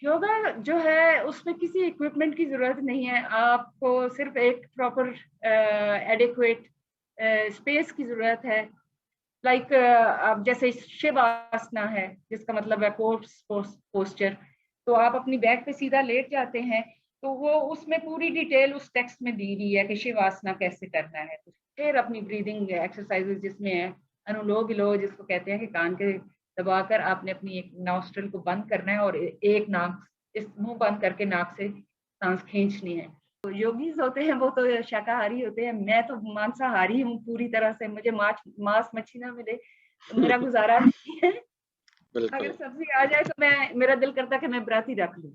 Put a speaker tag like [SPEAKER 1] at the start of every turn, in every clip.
[SPEAKER 1] योगा जो है उसमें किसी इक्विपमेंट की ज़रूरत नहीं है। आपको सिर्फ़ एक प्रॉपर एडिक्वेट स्पेस की ज़रूरत है। लाइक अब जैसे शिव आसना है, जिसका मतलब है कोर्स पोस्चर। तो आप अपनी बैक पे सीधा लेट जाते हैं, तो वो उसमें पूरी डिटेल उस टेक्स्ट में दी हुई है कि शिव आसना कैसे करना है। तो फिर अपनी ब्रीदिंग एक्सरसाइजेज़ जिसमें है अनुलोम-विलोम जिसको कहते हैं कि कान के दबाकर आपने अपनी एक नॉस्ट्रिल को बंद करना है और एक नाक इस मुँह बंद करके नाक से साँस खींचनी है। तो योगीज़ होते हैं वो तो शाकाहारी होते हैं, मैं तो मांसाहारी हूँ पूरी तरह से, मुझे मांस मच्छी ना मिले तो मेरा गुज़ारा नहीं है। अगर
[SPEAKER 2] बिल्कुल।
[SPEAKER 1] सब्ज़ी आ जाए तो मेरा दिल करता है कि मैं व्रत ही रख लूँ।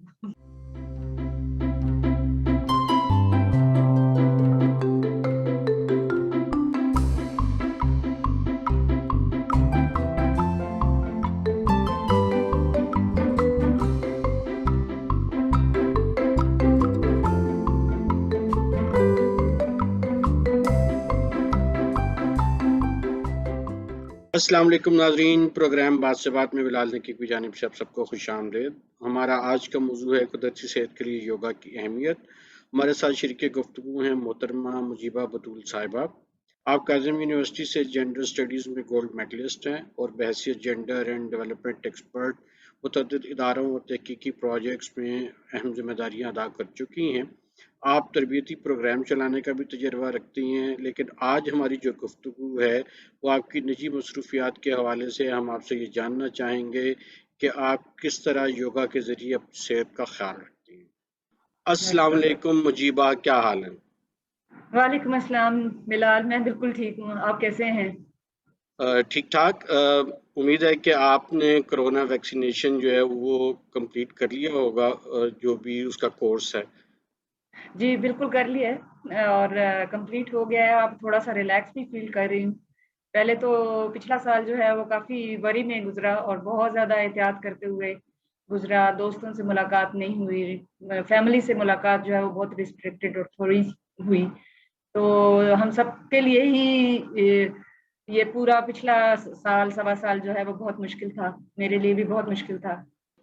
[SPEAKER 2] अस्सलाम वालेकुम नाज़रीन, प्रोग्राम बात से बात में बिलाल नकी की जानिब से आप सबको खुशामदीद। हमारा आज का मौजू है कुदरती सेहत के लिए योगा की अहमियत। हमारे साथ शरीके गुफ्तगू हैं मोहतरमा मुजीबा बतूल साहिबा। आप काज़िम यूनिवर्सिटी से जेंडर स्टडीज़ में गोल्ड मेडलिस्ट हैं और बहैसियत जेंडर एंड डेवलपमेंट एक्सपर्ट मुतअद्दिद इदारों और तहकीकी प्रोजेक्ट्स में अहम ज़िम्मेदारियाँ अदा कर चुकी हैं। आप तरबियती प्रोग्राम चलाने का भी तजुर्बा रखती हैं, लेकिन आज हमारी जो गुफ्तगू है वो आपकी निजी मसरूफियात के हवाले से हम आपसे ये जानना चाहेंगे कि आप किस तरह योगा के ज़रिए अपनी सेहत का ख्याल रखती हैं। अस्सलाम
[SPEAKER 1] अच्छा।
[SPEAKER 2] वालेकुम मुजीबा, क्या हाल है?
[SPEAKER 1] वालेकुम अस्सलाम बिलाल, मैं बिल्कुल ठीक हूँ, आप कैसे हैं?
[SPEAKER 2] ठीक ठाक। उम्मीद है कि आपने कोरोना वैक्सीनेशन जो है वो कंप्लीट कर लिया होगा, जो भी उसका कोर्स है।
[SPEAKER 1] जी, बिल्कुल कर लिया है और कंप्लीट हो गया है, अब थोड़ा-सा रिलैक्स भी फ़ील कर रही हूँ। पहले तो पिछला साल जो है वो काफ़ी वरी में गुज़रा और बहुत ज़्यादा एहतियात करते हुए गुज़रा, दोस्तों से मुलाकात नहीं हुई, फैमिली से मुलाकात जो है वो बहुत रिस्ट्रिक्टेड और थोड़ी हुई। तो हम सबके लिए ही ये पूरा पिछला साल, सवा साल जो है वो बहुत मुश्किल था, मेरे लिए भी बहुत मुश्किल था।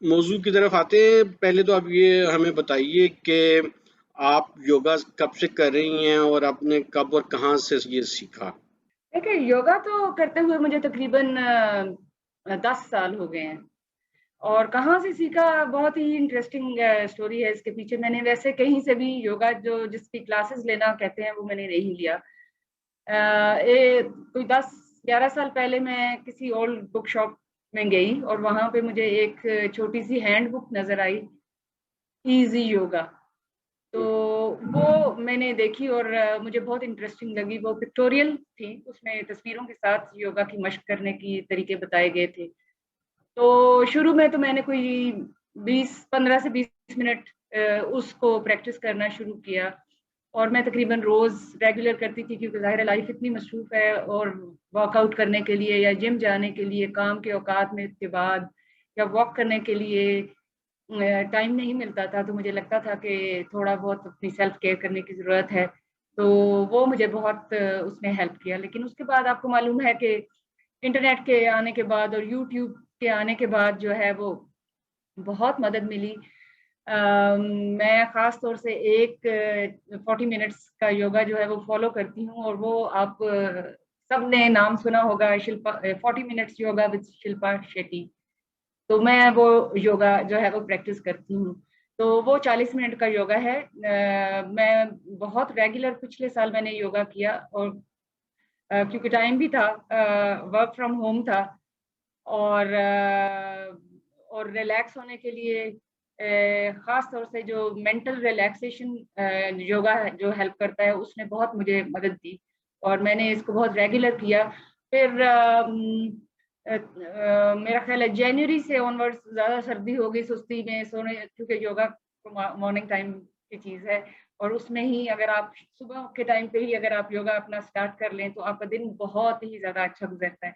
[SPEAKER 2] मौजू की तरफ आते हैं। पहले तो आप ये हमें बताइए कि आप योगा कब से कर रही हैं और आपने कब और कहाँ से ये सीखा?
[SPEAKER 1] देखिए, योगा तो करते हुए मुझे तकरीबन 10 साल हो गए हैं और कहाँ से सीखा, बहुत ही इंटरेस्टिंग स्टोरी है इसके पीछे। मैंने वैसे कहीं से भी योगा जो जिसकी क्लासेस लेना कहते हैं, वो मैंने नहीं लिया। ये कोई 10-11 साल पहले मैं किसी ओल्ड बुक शॉप में गई और वहाँ पे मुझे एक छोटी-सी हैंड बुक नज़र आई, ईज़ी योगा। तो
[SPEAKER 2] हुँ,
[SPEAKER 1] वो मैंने देखी और मुझे बहुत इंटरेस्टिंग लगी। वो पिक्टोरियल थी, उसमें तस्वीरों के साथ योगा की मश्क करने की तरीके बताए गए थे। तो शुरू में तो मैंने कोई 15 से 20 मिनट उसको प्रैक्टिस करना शुरू किया और मैं तकरीबन रोज़ रेगुलर करती थी क्योंकि ज़ाहिर है लाइफ़ इतनी मसरूफ़ है और वर्कआउट करने के लिए या जिम जाने के लिए काम के औकात में के बाद या वॉक करने के लिए टाइम नहीं मिलता था, तो मुझे लगता था कि थोड़ा बहुत अपनी सेल्फ केयर करने की ज़रूरत है। तो वो मुझे बहुत उसने हेल्प किया। लेकिन उसके बाद आपको मालूम है कि इंटरनेट के आने के बाद और यूट्यूब के आने के बाद जो है वो बहुत मदद मिली। मैं ख़ास तौर से एक 40 मिनट्स का योगा जो है वो फ़ॉलो करती हूँ और वो आप सबने नाम सुना होगा 40 minutes yoga with Shilpa Shetty. तो मैं वो योगा जो है वो प्रैक्टिस करती हूँ। तो वो 40 मिनट का योगा है। मैं बहुत रेगुलर पिछले साल मैंने योगा किया और क्योंकि टाइम भी था वर्क फ्रॉम होम था और और रिलैक्स होने के लिए ख़ास तौर से जो मेंटल रिलैक्सेशन योगा है जो हेल्प करता है उसने बहुत मुझे मदद दी और मैंने इसको बहुत रेगुलर किया। फिर मेरा ख़्याल है जनवरी से ऑनवर्ड्स ज़्यादा सर्दी हो गई, सुस्ती में सोने क्योंकि योगा मॉर्निंग टाइम की चीज़ है और उसमें ही अगर आप सुबह के टाइम पे ही अगर आप योगा अपना स्टार्ट कर लें, तो आपका दिन बहुत ही ज़्यादा अच्छा गुज़रता है।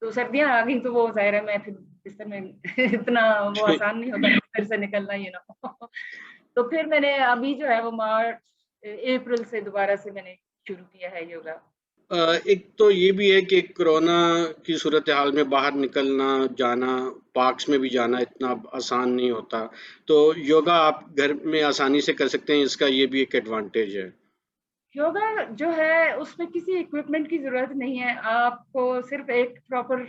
[SPEAKER 1] तो सर्दियाँ आ गई तो वो ज़ाहिर है मैं फिर बिस्तर में इतना वो आसान नहीं होता बिस्तर से निकलना तो फिर मैंने अभी जो है वो अप्रैल से दोबारा से मैंने शुरू किया है योगा।
[SPEAKER 2] एक तो ये भी है कि कोरोना की सूरत हाल में बाहर निकलना, जाना, पार्क्स में भी जाना इतना आसान नहीं होता। तो योगा आप घर में आसानी से कर सकते हैं, इसका ये भी एक एडवांटेज है।
[SPEAKER 1] योगा जो है उसमें किसी इक्विपमेंट की जरूरत नहीं है, आपको सिर्फ एक प्रॉपर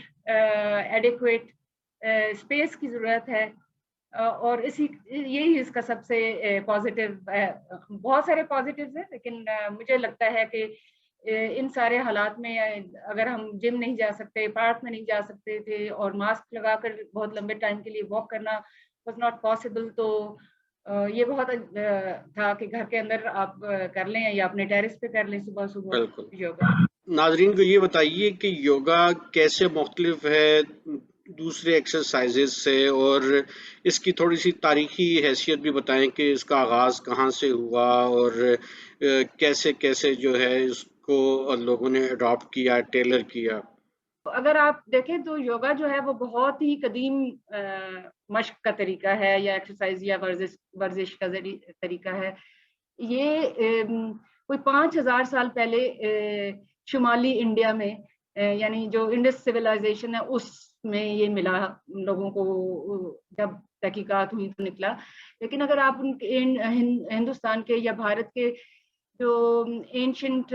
[SPEAKER 1] एडिक्वेट स्पेस की जरूरत है। और इसी यही इसका सबसे पॉजिटिव, बहुत सारे पॉजिटिव्स हैं, लेकिन मुझे लगता है कि इन सारे हालात में अगर हम जिम नहीं जा सकते, पार्क में नहीं जा सकते थे और मास्क लगाकर बहुत लंबे टाइम के लिए वॉक करना वाज नॉट पॉसिबल, तो ये बहुत था कि घर के अंदर आप कर लें या अपने टेरेस पे कर लें सुबह सुबह
[SPEAKER 2] बिल्कुल।
[SPEAKER 1] योगा।
[SPEAKER 2] नाज़रीन को ये बताइए कि योगा कैसे मुख्तलिफ है दूसरे एक्सरसाइजेज से, और इसकी थोड़ी सी तारीखी हैसियत भी बताएं कि इसका आगाज़ कहाँ से हुआ और कैसे कैसे जो है इसको लोगों ने अडॉप्ट किया, टेलर किया।
[SPEAKER 1] तो अगर आप देखें तो योगा जो है वो बहुत ही कदीम मश्क का तरीका है, या एक्सरसाइज या वर्जिश वर्जिश का तरीका है। ये कोई 5000 साल पहले शुमाली इंडिया में, यानी जो इंडस सिविलाइजेशन है उसमें ये मिला लोगों को, जब तहकीकात हुई तो निकला। लेकिन अगर आप उनके हिंदुस्तान के या भारत के जो एंशंट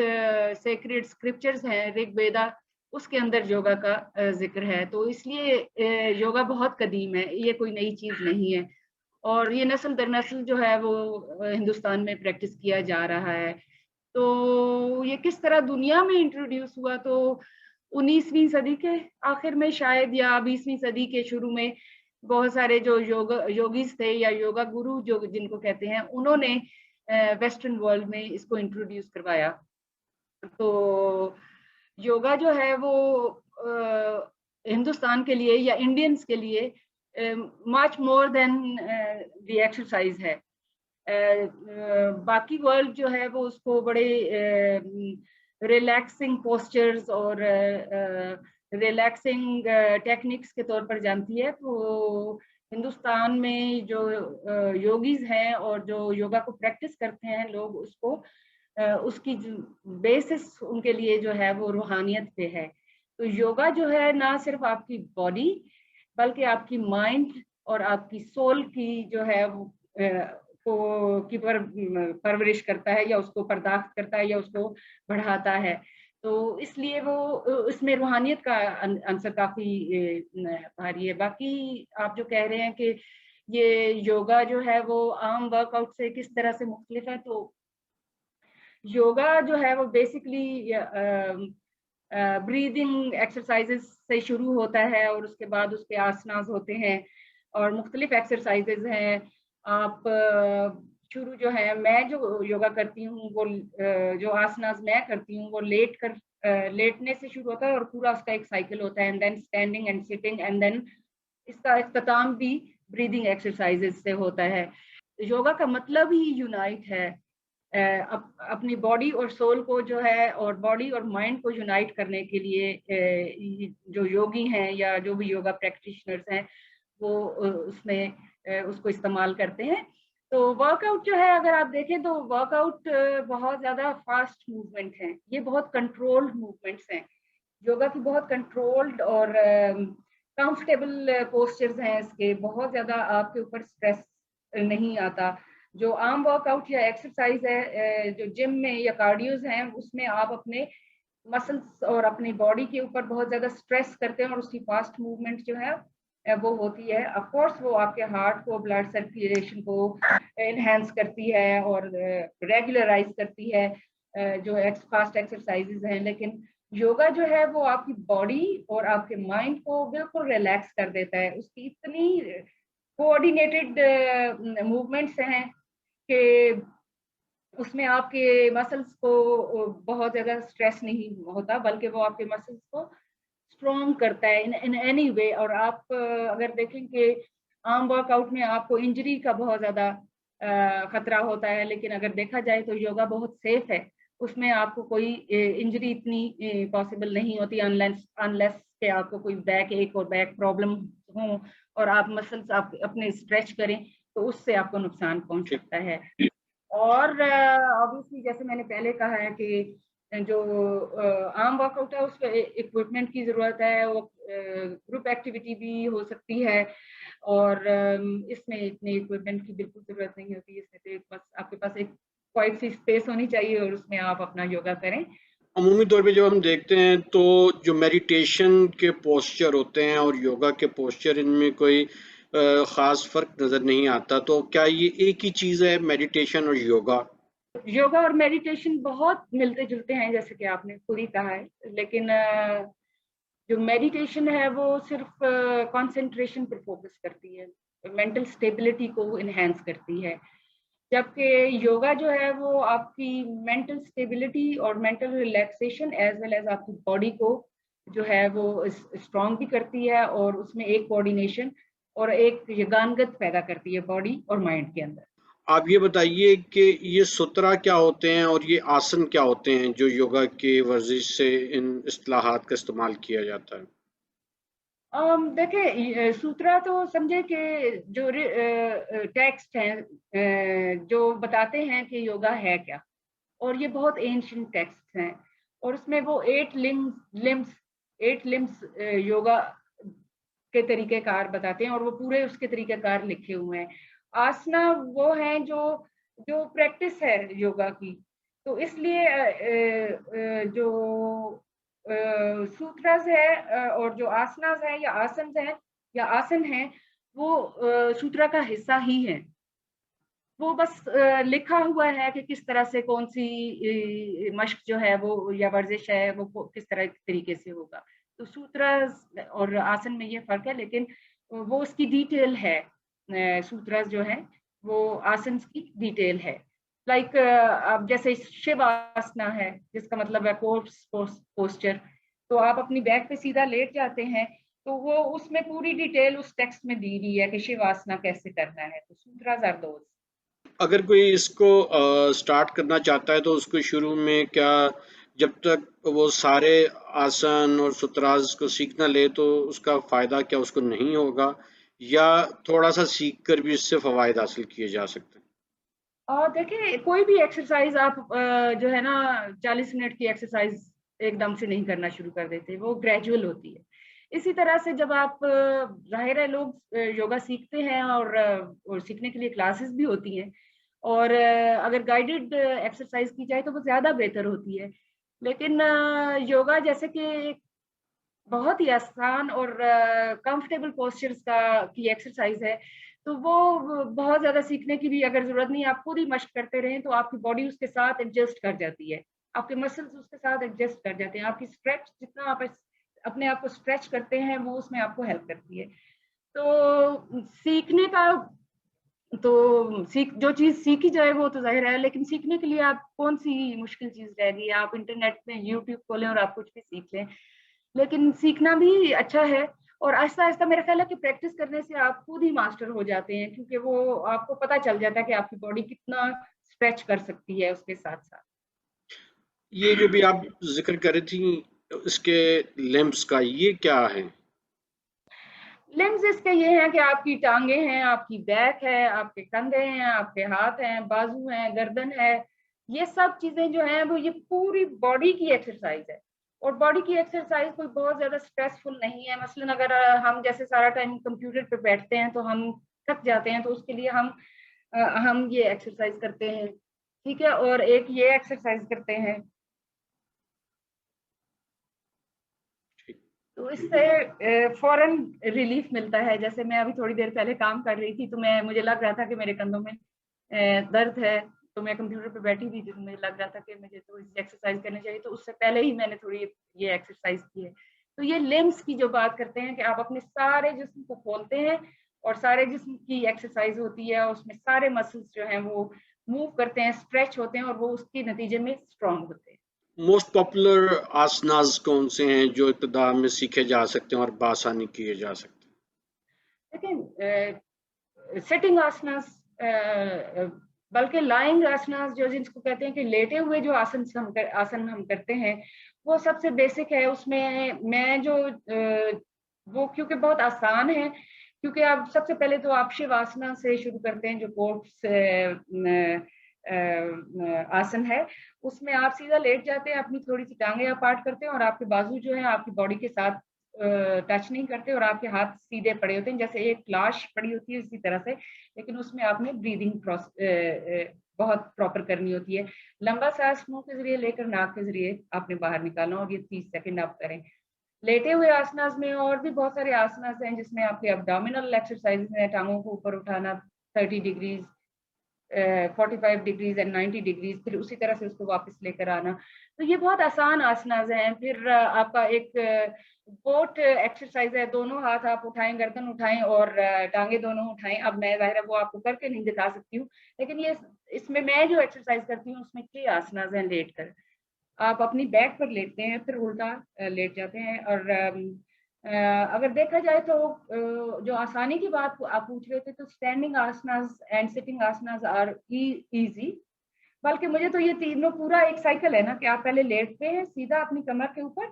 [SPEAKER 1] सेक्रेड स्क्रिप्चर्स हैं, ऋग्वेदा, उसके अंदर योगा का जिक्र है। तो इसलिए योगा बहुत कदीम है, ये कोई नई चीज नहीं है। और ये नस्ल दर नस्ल जो है वो हिंदुस्तान में प्रैक्टिस किया जा रहा है। तो ये किस तरह दुनिया में इंट्रोड्यूस हुआ, तो 19वीं सदी के आखिर में शायद, या 20वीं सदी के शुरू में बहुत सारे जो योगीज थे या योगा गुरु जो जिनको कहते हैं, उन्होंने वेस्टर्न वर्ल्ड में इसको इंट्रोड्यूस करवाया। तो योगा जो है वो हिंदुस्तान के लिए या इंडियंस के लिए much more than the exercise है। बाकी वर्ल्ड जो है वो उसको बड़े रिलैक्सिंग पोस्चर्स और रिलैक्सिंग टेक्निक्स के तौर पर जानती है। तो हिंदुस्तान में जो योगीज हैं और जो योगा को प्रैक्टिस करते हैं लोग, उसको उसकी बेसिस उनके लिए जो है वो रूहानियत पे है। तो योगा जो है ना सिर्फ आपकी बॉडी बल्कि आपकी माइंड और आपकी सोल की जो है वो को की परवरिश करता है, या उसको पर्दाश्त करता है, या उसको बढ़ाता है। तो इसलिए वो इसमें रूहानियत का अंसर काफी भारी है। बाकी आप जो कह रहे हैं कि ये योगा जो है वो आम वर्कआउट से किस तरह से मुख्तलिफ है, तो योगा जो है वो बेसिकली ब्रीदिंग एक्सरसाइजेस से शुरू होता है और उसके बाद उसके आसनास होते हैं और मुख्तलिफ एक्सरसाइजेज हैं। आप शुरू जो है, मैं जो योगा करती हूँ वो जो आसनास मैं करती हूँ वो लेटने से शुरू होता है और पूरा उसका एक साइकिल होता है, and then standing and sitting, and then इसका इख्तिताम भी ब्रीदिंग एक्सरसाइजेज से होता है। योगा का मतलब ही यूनाइट है, अपनी बॉडी और सोल को जो है और बॉडी और माइंड को यूनाइट करने के लिए जो योगी हैं या जो भी योगा प्रैक्टिशनर्स हैं वो उसमें उसको इस्तेमाल करते हैं। तो वर्कआउट जो है अगर आप देखें तो वर्कआउट बहुत ज्यादा फास्ट मूवमेंट है, ये बहुत कंट्रोल्ड मूवमेंट्स हैं। योगा की बहुत कंट्रोल्ड और कंफर्टेबल पोस्चर्स हैं, इसके बहुत ज्यादा आपके ऊपर स्ट्रेस नहीं आता। जो आम वर्कआउट या एक्सरसाइज है जो जिम में या कार्डियोज हैं, उसमें आप अपने मसल्स और अपनी बॉडी के ऊपर बहुत ज्यादा स्ट्रेस करते हैं और उसकी फास्ट मूवमेंट जो है वो होती है। ऑफ कोर्स वो आपके हार्ट को, ब्लड सर्कुलेशन को एनहेंस करती है और रेगुलराइज करती है जो फास्ट एक्सरसाइजेज हैं। लेकिन योगा जो है वो आपकी बॉडी और आपके माइंड को बिल्कुल रिलैक्स कर देता है। उसकी इतनी कोऑर्डिनेटेड मूवमेंट्स हैं कि उसमें आपके मसल्स को बहुत ज्यादा स्ट्रेस नहीं होता, बल्कि वो आपके मसल्स को स्ट्रॉन्ग करता है इन एनी वे। और आप अगर देखें कि आम वर्कआउट में आपको इंजरी का बहुत ज्यादा खतरा होता है, लेकिन अगर देखा जाए तो योगा बहुत सेफ है, उसमें आपको कोई इंजरी इतनी पॉसिबल नहीं होती अनलेस अनलेस के आपको कोई बैक एक और बैक प्रॉब्लम हो और आप मसल्स आप अपने स्ट्रेच करें तो उससे आपको नुकसान पहुंच सकता है। और ऑब्वियसली जैसे मैंने पहले कहा है कि जो आम वर्कआउट है उसमें इक्विपमेंट की ज़रूरत है, वो ग्रुप एक्टिविटी भी हो सकती है और इसमें इतने इक्विपमेंट की बिल्कुल ज़रूरत नहीं होती। इसमें तो एक बस आपके पास एक क्वाइट सी स्पेस होनी चाहिए और उसमें आप अपना योगा करें।
[SPEAKER 2] अमूमी तौर पे जब हम देखते हैं तो जो मेडिटेशन के पोस्चर होते हैं और योगा के पोस्चर, इनमें कोई ख़ास फ़र्क नज़र नहीं आता। तो क्या ये एक ही चीज़ है, मेडिटेशन और योगा?
[SPEAKER 1] योगा और मेडिटेशन बहुत मिलते-जुलते हैं जैसे कि आपने खुद ही कहा है, लेकिन जो मेडिटेशन है वो सिर्फ कंसंट्रेशन पर फोकस करती है, मेंटल स्टेबिलिटी को एनहांस करती है, जबकि योगा जो है वो आपकी मेंटल स्टेबिलिटी और mental relaxation as well as आपकी बॉडी को जो है वो स्ट्रांग भी करती है और उसमें एक कोऑर्डिनेशन और एक यगानगत पैदा करती है बॉडी और माइंड के अंदर।
[SPEAKER 2] आप ये बताइए कि ये सुतरा क्या होते हैं और ये आसन क्या होते हैं जो योगा की वर्जिश से इन इस्तिलाहात का इस्तेमाल किया जाता है?
[SPEAKER 1] देखिए सूत्रा तो समझे कि जो टेक्स्ट हैं जो बताते हैं कि योगा है क्या, और ये बहुत एंशिएंट टेक्स्ट हैं और उसमें वो 8 लिम्स योगा के तरीक़ेकार बताते हैं और वो पूरे उसके तरीक़ेकार लिखे हुए हैं। आसना वो हैं जो जो प्रैक्टिस है योगा की, तो इसलिए जो सूत्रास है और जो आसनास हैं या आसन्स हैं या आसन हैं, वो सूत्रा का हिस्सा ही हैं। वो बस लिखा हुआ है कि किस तरह से कौन-सी मश्क जो है वो या वर्जिश है वो किस तरह तरीके से होगा। तो सूत्रास और आसन में ये फ़र्क है, लेकिन वो उसकी डिटेल है। सूत्रास जो हैं वो आसन्स की डिटेल है। लाइक अब जैसे शिवासना है जिसका मतलब है कोर्स पोस्चर, तो आप अपनी बैक पे सीधा लेट जाते हैं, तो वो उसमें पूरी डिटेल उस टेक्स्ट में दी हुई है कि शिवासना कैसे करना है। तो सूत्रास आर दोज़।
[SPEAKER 2] अगर कोई इसको स्टार्ट करना चाहता है तो उसको शुरू में क्या, जब तक वो सारे आसन और सुतराज को सीख ना ले तो उसका फ़ायदा क्या उसको नहीं होगा, या थोड़ा-सा सीख कर भी इससे फ़वाइद हासिल किए जा सकते हैं?
[SPEAKER 1] देखिए कोई भी एक्सरसाइज़ आप जो है ना 40 मिनट की एक्सरसाइज़ एकदम से नहीं करना शुरू कर देते, वो ग्रेजुअल होती है। इसी तरह से जब आप ज़ाहिर है लोग योगा सीखते हैं और सीखने के लिए क्लासेस भी होती हैं और अगर गाइडेड एक्सरसाइज़ की जाए तो वो ज़्यादा बेहतर होती है। लेकिन योगा जैसे कि एक बहुत ही आसान और कंफर्टेबल पोस्चर्स की एक्सरसाइज है, तो वो बहुत ज़्यादा सीखने की भी अगर ज़रूरत नहीं है, आप खुद ही मशक करते रहें तो आपकी बॉडी उसके साथ एडजस्ट कर जाती है। आपके मसल्स उसके साथ एडजस्ट कर जाते हैं। आपकी स्ट्रेच जितना आप अपने आप को स्ट्रेच करते हैं, वो उसमें आपको हेल्प करती है। तो सीखने का तो सीख जो चीज़ सीखी जाए वो तो ज़ाहिर है, लेकिन सीखने के लिए आप कौन-सी मुश्किल चीज़ रह गई है? आप इंटरनेट में यूट्यूब खोलें और आप कुछ भी सीख लें। लेकिन सीखना भी अच्छा है और आहिस्ता-आहिस्ता मेरा ख़्याल है कि प्रैक्टिस करने से आप खुद ही मास्टर हो जाते हैं, क्योंकि वो आपको पता चल जाता है कि आपकी बॉडी कितना स्ट्रेच कर सकती है उसके साथ-साथ।
[SPEAKER 2] ये जो भी आप ज़िक्र कर रही थी इसके लिम्ब्स का, ये क्या है?
[SPEAKER 1] लिम्स इसके ये हैं कि आपकी टाँगें हैं, आपकी बैक है, आपके कंधे हैं, आपके हाथ हैं, बाजू हैं, गर्दन है। ये सब चीज़ें जो हैं वो ये पूरी बॉडी की एक्सरसाइज़ है और बॉडी की एक्सरसाइज़ कोई बहुत ज़्यादा स्ट्रेसफुल नहीं है। मसलन अगर हम जैसे सारा टाइम कंप्यूटर पे बैठते हैं तो हम थक जाते हैं, तो उसके लिए हम ये एक्सरसाइज़ करते हैं, ठीक है? और एक ये एक्सरसाइज़ करते हैं।
[SPEAKER 2] ठीक,
[SPEAKER 1] तो
[SPEAKER 2] ठीक।
[SPEAKER 1] इससे फ़ौरन रिलीफ़ मिलता है। जैसे मैं अभी थोड़ी देर पहले काम कर रही थी, तो मुझे लग रहा था कि मेरे कंधों में दर्द है, तो मैं कंप्यूटर पे बैठी हुई थी, तो मुझे लग रहा था कि मुझे तो एक्सरसाइज़ करनी चाहिए, तो उससे पहले ही मैंने थोड़ी ये एक्सरसाइज़ की है। तो ये लिम्ब्स की जो बात करते हैं कि आप अपने सारे जिस्म को खोलते हैं और सारे जिस्म की एक्सरसाइज़ होती है, और उसमें सारे मसल्स जो हैं वो मूव करते हैं, स्ट्रेच होते हैं और वो उसके नतीजे में स्ट्रॉन्ग होते हैं।
[SPEAKER 2] मोस्ट पॉपुलर आसनास कौन से हैं जो इब्तिदा में सीखे जा सकते हैं और बआसानी किए जा सकते हैं?
[SPEAKER 1] देखिए सिटिंग आसनास बल्कि लाइंग आसनास जो जिसको कहते हैं कि लेटे हुए जो आसन हम करते हैं, वो सबसे बेसिक है। उसमें मैं जो वो क्योंकि बहुत आसान है, क्योंकि आप सबसे पहले तो आप शिवासना से शुरू करते हैं जो कोर्स आसन है, उसमें आप सीधा लेट जाते हैं, अपनी थोड़ी सी टांगें अपार्ट करते हैं और आपके बाजू जो है आपकी बॉडी के साथ टच नहीं करते और आपके हाथ सीधे पड़े होते हैं, जैसे एक लाश पड़ी होती है इसी तरह से, लेकिन उसमें आपने ब्रीदिंग बहुत प्रॉपर करनी होती है। लंबा सांस मुंह के जरिए लेकर नाक के जरिए आपने बाहर निकालना और ये 30 सेकंड आप करें। लेटे हुए आसनास में और भी बहुत सारे आसनास हैं जिसमें आपके अब्डोमिनल एक्सरसाइज हैं, टांगों को ऊपर उठाना 30 डिग्रीज, 45 डिग्रीज एंड 90 डिग्रीज, फिर उसी तरह से उसको वापस लेकर आना। तो ये बहुत आसान आसनास हैं। फिर आपका एक बोट एक्सरसाइज है, दोनों हाथ आप उठाएं, गर्दन उठाएं और टांगे दोनों उठाएं। अब मैं जाहिर है वो आपको करके नहीं दिखा सकती हूँ, लेकिन ये इसमें मैं जो एक्सरसाइज करती हूँ उसमें 6 आसनास हैं लेट कर। आप अपनी बैक पर लेटते हैं, फिर उल्टा लेट जाते हैं। और अगर देखा जाए तो जो आसानी की बात आप पूछ रहे थे, तो standing asanas and sitting asanas are easy. बल्कि मुझे तो ये तीनों पूरा एक साइकिल है ना, कि आप पहले लेटते हैं सीधा अपनी कमर के ऊपर,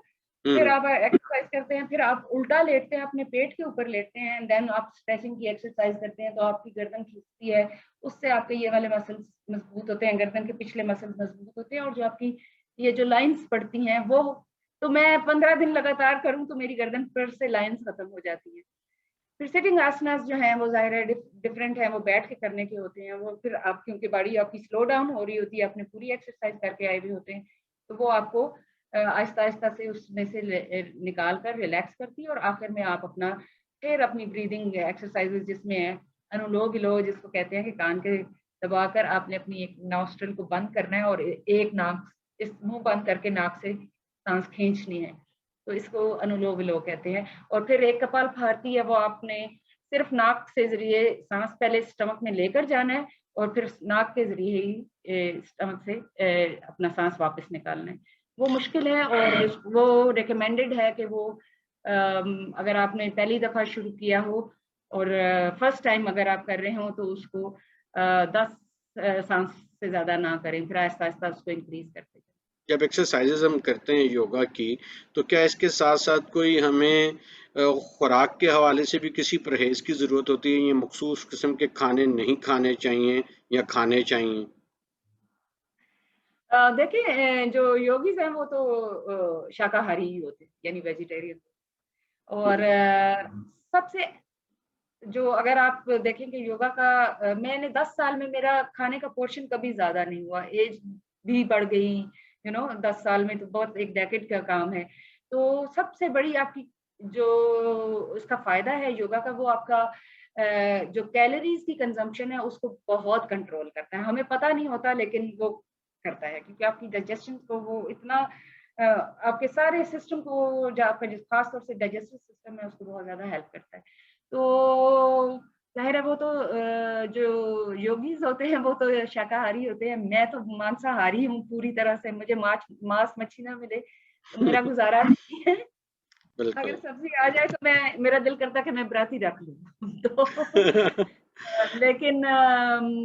[SPEAKER 1] फिर आप एक्सरसाइज करते हैं, फिर आप उल्टा लेटते हैं, अपने पेट के ऊपर लेटते हैं, एंड देन आप स्ट्रेचिंग की एक्सरसाइज करते हैं, तो आपकी गर्दन खींचती है, उससे आपके ये वाले मसल्स मजबूत होते हैं, गर्दन के पिछले मसल्स मजबूत होते हैं, और जो आपकी ये जो लाइंस पड़ती हैं वो, तो मैं 15 दिन लगातार करूं तो मेरी गर्दन पर से लाइंस खत्म हो जाती है। फिर सिटिंग आसनास जो है वो जाहिर है डिफरेंट है, वो बैठ के करने के होते हैं। वो फिर आप, क्योंकि बॉडी आपकी स्लो डाउन हो रही होती है, आपने पूरी एक्सरसाइज करके आए हुए होते हैं, तो वो आपको आहिस्ता आहिस्ता से उसमें से निकाल कर रिलैक्स करती है। और आखिर में आप अपना फिर अपनी ब्रीदिंग एक्सरसाइजेज जिसमें है अनुलोम विलोम, जिसको कहते हैं कि कान के दबाकर आपने अपनी एक नॉस्ट्रल को बंद करना है और एक नाक, इस मुंह बंद करके नाक से सांस खींचनी है, तो इसको अनुलोम विलोम कहते हैं। और फिर एक कपालभाति है, वो आपने सिर्फ नाक से जरिए सांस पहले स्टमक में लेकर जाना है और फिर नाक के जरिए ही स्टमक से अपना सांस वापस निकालना है। वो मुश्किल है और वो रिकमेंडेड है कि वो अगर आपने पहली दफा शुरू किया हो और फर्स्ट टाइम अगर आप कर रहे हो तो उसको 10 सांस से ज्यादा ना करें, फिर आहिस्ता आहिस्ता उसको इंक्रीज करते हैं।
[SPEAKER 2] जब एक्सरसाइजेज हम करते हैं योगा की, तो क्या इसके साथ साथ कोई हमें खुराक के हवाले से भी किसी परहेज की ज़रूरत होती है? ये मखसूस किस्म के खाने नहीं खाने चाहिए या खाने चाहिए?
[SPEAKER 1] देखिए, जो योगीज हैं वो तो शाकाहारी ही होते हैं, यानी वेजिटेरियन। और सबसे जो अगर आप देखेंगे योगा का, मैंने 10 साल में मेरा खाने का पोर्शन कभी ज्यादा नहीं हुआ, एज भी बढ़ गई, 10 साल में तो बहुत, एक डेकेड का काम है। तो सबसे बड़ी आपकी जो उसका फायदा है योगा का, वो आपका जो कैलोरीज की कंजम्पशन है उसको बहुत कंट्रोल करता है। हमें पता नहीं होता लेकिन वो करता है, क्योंकि आपकी डाइजेशन को वो इतना आपके सारे सिस्टम को, जो आपका जिस खास तौर से डाइजेस्टिव सिस्टम है उसको बहुत ज्यादा हेल्प करता है। तो जाहिर है वो तो जो योगीज होते हैं वो तो शाकाहारी होते हैं, मैं तो मांसाहारी हूँ पूरी तरह से। मुझे मांस मच्छी ना मिले तो मेरा गुजारा नहीं है। अगर
[SPEAKER 2] बिल्कुल।
[SPEAKER 1] सब्जी आ जाए तो मैं, मेरा दिल करता है कि मैं व्रत ही रख लूँ तो लेकिन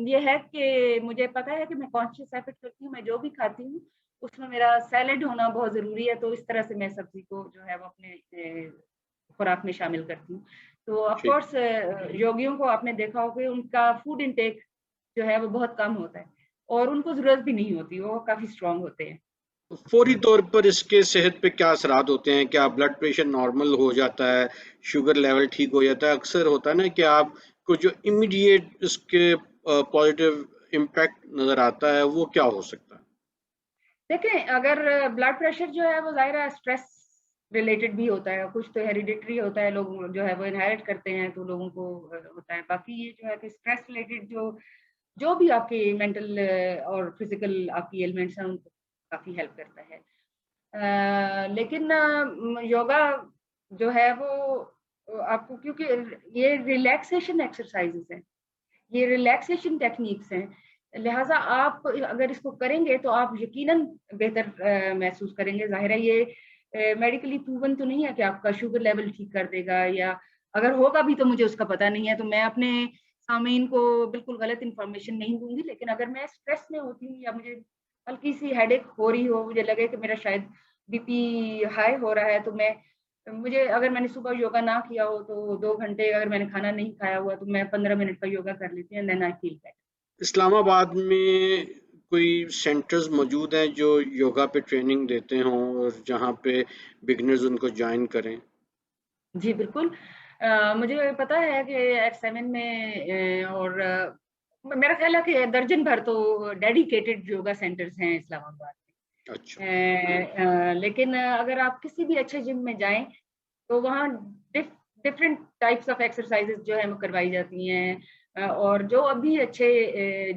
[SPEAKER 1] ये है कि मुझे पता है कि मैं कॉन्शियस एफर्ट करती हूँ, मैं जो भी खाती हूँ उसमें मेरा सैलेड होना बहुत जरूरी है, तो इस तरह से मैं सब्जी को जो है वो अपने खुराक में शामिल करती हूँ। तो ऑफ
[SPEAKER 2] जी।
[SPEAKER 1] कोर्स योगियों को आपने देखा होगा कि उनका फूड इनटेक जो है वो बहुत कम होता है, और उनको जरूरत भी नहीं होती, वो काफी स्ट्रांग होते हैं।
[SPEAKER 2] फौरी तौर पर इसके सेहत पे क्या असरात होते हैं? क्या ब्लड प्रेशर नॉर्मल हो जाता है? शुगर लेवल ठीक हो जाता है? अक्सर होता है ना कि आपको जो इमीडिएट इसके पॉजिटिव इम्पैक्ट नज़र आता है, वो क्या हो सकता है?
[SPEAKER 1] देखें, अगर ब्लड प्रेशर जो है वो जाहिर है स्ट्रेस रिलेटेड भी होता है, कुछ तो हेरिडिटरी होता है, लोग जो है वो इनहेरिट करते हैं तो लोगों को होता है। बाकी ये जो है कि स्ट्रेस रिलेटेड जो जो भी आपकी मेंटल और फिजिकल आपकी एलिमेंट्स हैं उनको काफी हेल्प करता है। लेकिन योगा जो है वो आपको, क्योंकि ये रिलैक्सेशन एक्सरसाइजेस हैं, ये रिलैक्सेशन टेक्निक्स हैं, लिहाजा आप अगर इसको करेंगे तो आप यकीनन बेहतर महसूस करेंगे। जाहिर है ये मेडिकली प्रूवन तो नहीं है कि आपका शुगर लेवल ठीक कर देगा, या अगर होगा भी तो मुझे उसका पता नहीं है, तो मैं अपने सामीन को बिल्कुल गलत इन्फॉर्मेशन नहीं दूंगी। लेकिन अगर मैं स्ट्रेस में होती हूँ या मुझे हल्की सी हेडेक हो रही हो, मुझे लगे कि मेरा शायद बीपी हाई हो रहा है, तो मुझे अगर मैंने सुबह योगा ना किया हो तो 2 घंटे अगर मैंने खाना नहीं खाया हुआ तो मैं 15 मिनट का योगा कर लेती हूँ, then I feel better.
[SPEAKER 2] Islamabad में कोई सेंटर्स मौजूद हैं जो योगा पे ट्रेनिंग देते हों और जहाँ पे बिगनर्स उनको ज्वाइन करें?
[SPEAKER 1] जी, बिल्कुल। मुझे पता है कि F7 में मेरा ख़्याल है कि दर्जन भर तो डेडिकेटेड योगा सेंटर्स हैं इस्लामाबाद
[SPEAKER 2] अच्छा।
[SPEAKER 1] में। लेकिन अगर आप किसी भी अच्छे जिम में जाएँ, तो वहाँ डिफरेंट टाइप्स ऑफ एक्सरसाइज़ेज़ जो है वो करवाई जाती हैं। और जो अभी अच्छे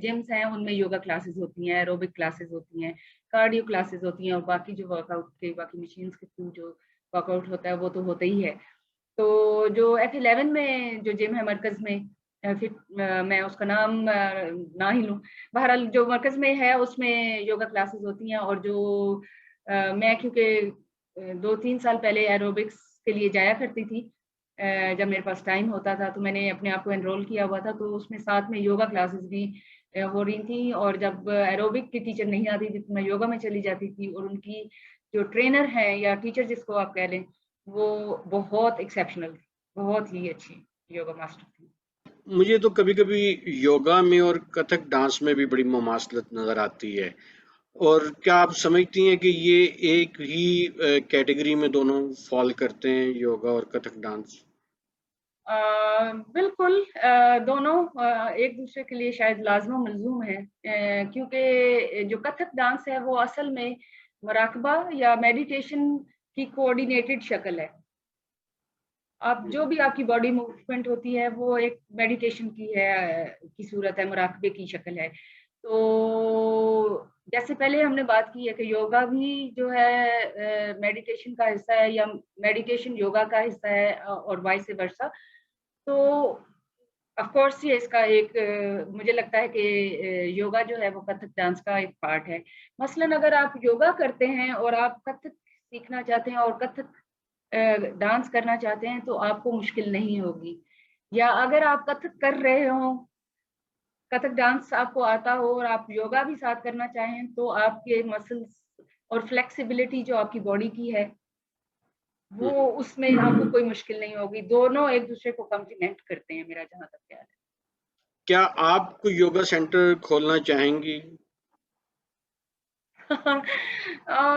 [SPEAKER 1] जिम्स हैं, उनमें योगा क्लासेस होती हैं, एरोबिक क्लासेस होती हैं, कार्डियो क्लासेस होती हैं और बाकी जो वर्कआउट के बाकी मशीन्स के थ्रू जो वर्कआउट होता है, वो तो होता ही है। तो जो F11 में जो जिम है मरकज़ में, फिर मैं उसका नाम ना ही लूँ। बहरहाल जो मरकज़ में है उसमें योगा क्लासेस होती हैं और जो मैं क्योंकि 2-3 साल पहले एरोबिक्स के लिए जाया करती थी, जब मेरे पास टाइम होता था तो मैंने अपने आप को एनरोल किया हुआ था, तो उसमें साथ में योगा क्लासेस भी हो रही थी और जब एरोबिक की टीचर नहीं आती थी तो मैं योगा में चली जाती थी और उनकी जो ट्रेनर है या टीचर जिसको आप कह लें, वो बहुत एक्सेप्शनल थी, बहुत ही अच्छी योगा मास्टर थी।
[SPEAKER 2] मुझे तो कभी-कभी योगा में और कथक डांस में भी बड़ी मुमासलत नज़र आती है। और क्या आप समझती हैं कि ये एक ही कैटेगरी में दोनों फॉल करते हैं, योगा और कथक डांस?
[SPEAKER 1] अ, बिल्कुल, दोनों एक दूसरे के लिए शायद लाज़िम व मलज़ूम हैं, क्योंकि जो कथक डांस है वो असल में मुराकबा या मेडिटेशन की कोऑर्डिनेटेड शक्ल है। आप जो भी आपकी बॉडी मूवमेंट होती है वो एक मेडिटेशन की सूरत है, मुराकबे की शक्ल है। तो जैसे पहले हमने बात की है कि योगा भी जो है मेडिटेशन का हिस्सा है या मेडिटेशन योगा का हिस्सा है, और वाइस वर्सा। तो ऑफ कोर्स ये इसका एक मुझे लगता है कि योगा जो है वो कथक डांस का एक पार्ट है। मसलन अगर आप योगा करते हैं और आप कथक सीखना चाहते हैं और कथक डांस करना चाहते हैं तो आपको मुश्किल नहीं होगी। या अगर आप कथक कर रहे हो, कथक डांस आपको आता हो और आप योगा भी साथ करना चाहें तो आपके मसल्स और फ्लेक्सिबिलिटी जो आपकी बॉडी की है, वो
[SPEAKER 2] हुँ।
[SPEAKER 1] उसमें आपको कोई मुश्किल नहीं होगी। दोनों एक-दूसरे को कॉम्प्लीमेंट करते हैं, मेरा जहाँ तक ख्याल है।
[SPEAKER 2] क्या आप कोई योगा सेंटर खोलना चाहेंगी?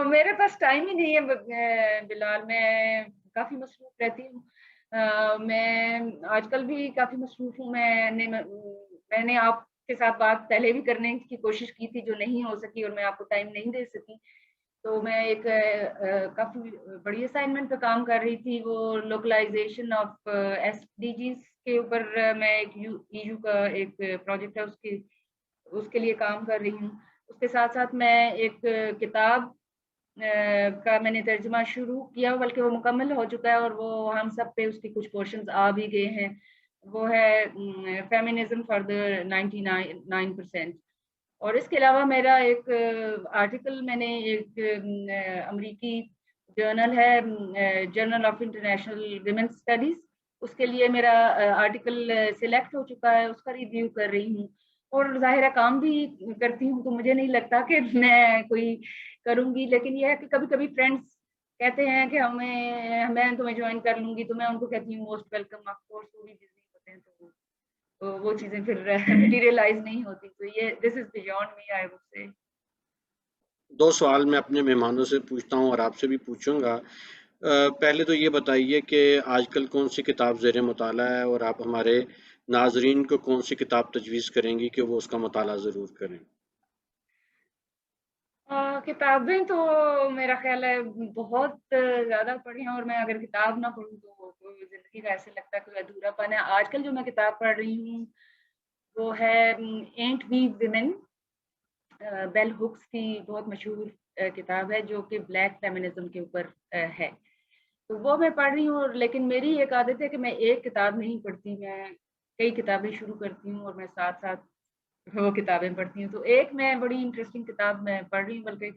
[SPEAKER 1] मेरे पास टाइम ही नहीं है बिलाल, मैं काफ़ी मसरूफ़ रहती हूँ। मैं आजकल भी काफ़ी मसरूफ़ हूँ। मैंने आपके साथ बात पहले भी करने की कोशिश की थी, जो नहीं हो सकी और मैं आपको टाइम नहीं दे सकी। तो मैं एक काफ़ी बड़ी असाइनमेंट पे काम कर रही थी, वो लोकलाइज़ेशन ऑफ एसडीजीज़ के ऊपर। मैं एक ईयू का एक प्रोजेक्ट है, उसके उसके लिए काम कर रही हूँ। उसके साथ-साथ मैं एक किताब का मैंने तर्जुमा शुरू किया, बल्कि वो मुकम्मल हो चुका है और वो हम सब पे उसके कुछ पोर्शंस आ भी गए हैं। वो है फेमिनिज़्म फॉर द 99% और इसके अलावा मेरा एक आर्टिकल मैंने एक अमरीकी जर्नल है, journal of international women's studies, उसके लिए मेरा आर्टिकल सिलेक्ट हो चुका है, उसका रिव्यू कर रही हूँ। और ज़ाहिर है काम भी करती हूँ, तो मुझे नहीं लगता कि मैं कोई करूँगी, लेकिन ये है कि कभी-कभी फ्रेंड्स कहते हैं कि मैं तुम्हें जॉइन कर लूँगी, तो मैं उनको कहती हूँ मोस्ट वेलकम, ऑफ कोर्स वो भी बिज़ी होते हैं, तो वो चीज़ें फिर मटीरियलाइज़ नहीं होती। तो ये this is beyond me, I would say.
[SPEAKER 2] 2 सवाल मैं अपने मेहमानों से पूछता हूँ और आपसे भी पूछूँगा। पहले तो ये बताइए कि आजकल कौन-सी किताब ज़ेर मुताला है और आप हमारे नाज़रीन को कौन-सी किताब तजवीज़ करेंगी कि वो उसका मुताला ज़रूर करें?
[SPEAKER 1] किताबें तो मेरा ख़्याल है बहुत ज़्यादा पढ़ी हैं और मैं अगर किताब ना पढूँ तो ज़िंदगी का ऐसे लगता है कोई अधूरापन है। आजकल जो मैं किताब पढ़ रही हूँ, वो है एंट वी वुमेन, बेल हुक्स की बहुत मशहूर किताब है जो कि ब्लैक फेमिनिज़्म के ऊपर है। तो वो मैं पढ़ रही हूँ और लेकिन मेरी एक आदत है कि मैं एक किताब नहीं पढ़ती, मैं कई किताबें शुरू करती हूँ और मैं साथ-साथ वो किताबें पढ़ती हूँ। तो एक मैं बड़ी इंटरेस्टिंग किताब मैं पढ़ रही हूँ, बल्कि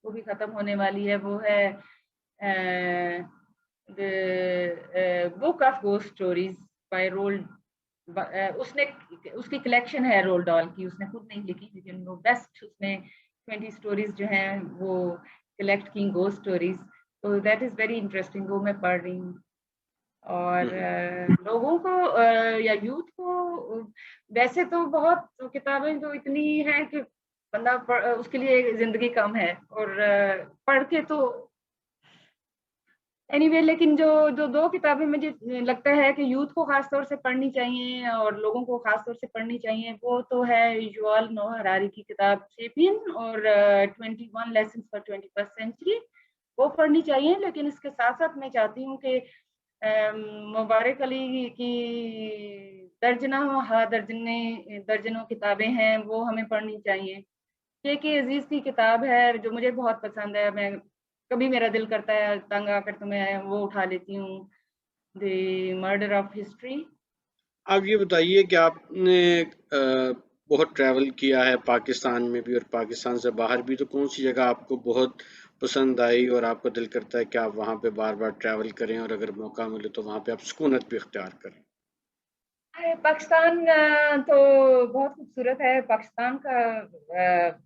[SPEAKER 1] वो भी ख़त्म होने वाली है, वो है the book of ghost stories by Roald. उसने उसकी कलेक्शन है रोल्ड डॉल की, उसने खुद नहीं लिखी, लेकिन वो बेस्ट उसने 20 स्टोरीज़ जो हैं वो कलेक्ट की, घोस्ट स्टोरीज़। तो दैट इज़ वेरी इंटरेस्टिंग, वो मैं पढ़ रही हूँ। और लोगों को या यूथ को वैसे तो बहुत किताबें तो इतनी हैं कि बंदा उसके लिए ज़िंदगी कम है और पढ़ के तो एनीवे लेकिन जो जो 2 किताबें मुझे लगता है कि यूथ को ख़ास तौर से पढ़नी चाहिए और लोगों को ख़ास तौर से पढ़नी चाहिए, वो तो है युval नोआ हरारी की किताब सेपियन और 21 लेसन्स फॉर 21st सेंचुरी, वो पढ़नी चाहिए। लेकिन इसके साथ-साथ मैं चाहती हूँ कि मुबारक अली की दर्जनों किताबें हैं, वो हमें पढ़नी चाहिए। के अजीज़ की किताब है जो मुझे बहुत पसंद है, मैं कभी मेरा दिल करता है तंग आकर तो मैं वो उठा लेती हूँ, द मर्डर ऑफ हिस्ट्री।
[SPEAKER 2] आप ये बताइए कि आपने बहुत ट्रैवल किया है पाकिस्तान में भी और पाकिस्तान से बाहर भी, तो कौन सी जगह आपको बहुत पसंद आई और आपका दिल करता है कि आप वहाँ पे बार-बार ट्रैवल करें और अगर मौका मिले तो वहाँ पे आप सुकूनत भी इख्तियार करें?
[SPEAKER 1] पाकिस्तान तो बहुत खूबसूरत है। पाकिस्तान का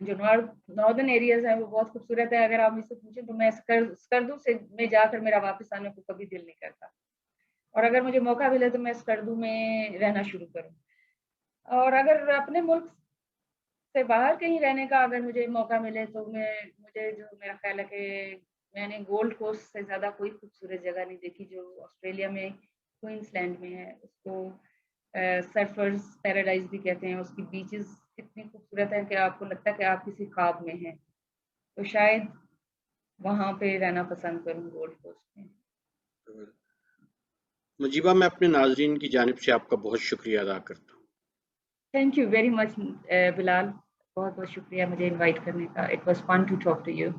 [SPEAKER 1] जो नॉर्दर्न एरियाज़ हैं वो बहुत खूबसूरत है। अगर आप मुझसे पूछें तो मैं स्कर्दू से में जाकर मेरा वापस आने को कभी दिल नहीं करता और अगर मुझे मौका मिले तो मैं स्कर्दू में रहना शुरू करूँ। और अगर अपने मुल्क से बाहर कहीं रहने का अगर मुझे मौका मिले तो मुझे जो मेरा ख़्याल है कि मैंने गोल्ड कोस्ट से ज़्यादा कोई खूबसूरत जगह नहीं देखी जो ऑस्ट्रेलिया में क्वींसलैंड में है। उसको सर्फर्स पैराडाइज़ भी कहते हैं। उसकी बीचेज़ इतनी खूबसूरत हैं कि आपको लगता है कि आप किसी ख़्वाब में हैं। तो शायद वहाँ पे रहना पसंद करूँ गोल्ड कोस्ट में।
[SPEAKER 2] मुजीबा, मैं अपने नाज़रीन की जानिब से आपका बहुत शुक्रिया अदा करता हूँ।
[SPEAKER 1] Thank you very much Bilal. बहुत-बहुत शुक्रिया मुझे इनवाइट करने का। It was fun to talk to you.